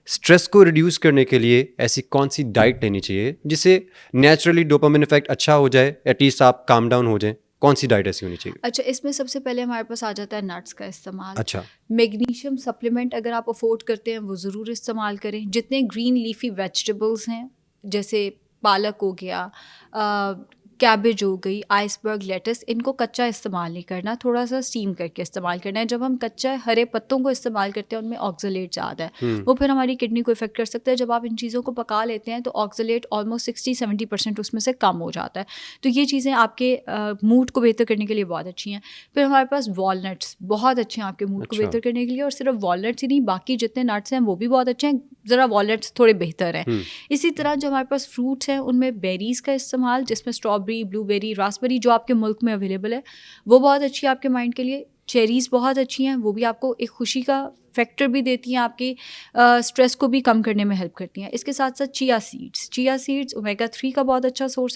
Stress को reduce करने के लिए ऐसी कौन सी डाइट लेनी चाहिए जिससे नेचुरली डोपामिन इफेक्ट अच्छा हो जाए, एटलीस्ट आप काम डाउन हो जाए? कौन सी डाइट ऐसी होनी चाहिए? अच्छा, इसमें सबसे पहले हमारे पास आ जाता है नट्स का इस्तेमाल। अच्छा। मैग्नीशियम सप्लीमेंट अगर आप अफोर्ड करते हैं वो ज़रूर इस्तेमाल करें। जितने ग्रीन लीफी वेजिटेबल्स हैं, जैसे पालक हो गया, कैबेज हो गई, आइसबर्ग लेटस, इनको कच्चा इस्तेमाल नहीं करना, थोड़ा सा स्टीम करके इस्तेमाल करना है। जब हम कच्चा हरे पत्तों को इस्तेमाल करते हैं उनमें ऑक्सलेट ज़्यादा है, वो फिर हमारी किडनी को इफेक्ट कर सकता है। जब आप इन चीज़ों को पका लेते हैं तो ऑक्सलेट ऑलमोस्ट 60-70% उसमें से कम हो जाता है। तो ये चीज़ें आपके मूड को बेहतर करने के लिए बहुत अच्छी हैं। फिर हमारे पास वॉलनट्स बहुत अच्छे हैं आपके मूड को अच्छा। बेहतर करने के लिए, और सिर्फ वॉलनट्स ही नहीं, बाकी जितने नट्स हैं वो भी बहुत अच्छे हैं, ज़रा वॉलनट्स थोड़े बेहतर हैं। इसी तरह जो हमारे पास फ्रूट्स हैं उनमें बेरीज़ का इस्तेमाल, जिसमें स्ट्रॉबेरी, ब्लूबेरी, रास्पबेरी जो आपके मुल्क में अवेलेबल है, वो बहुत अच्छी है आपके माइंड के लिए। चेरीज़ बहुत अच्छी हैं, वो भी आपको एक खुशी का फैक्टर भी देती हैं, आपकी स्ट्रेस को भी कम करने में हेल्प करती हैं। इसके साथ साथ चिया सीड्स ओमेगा 3 का बहुत अच्छा सोर्स है।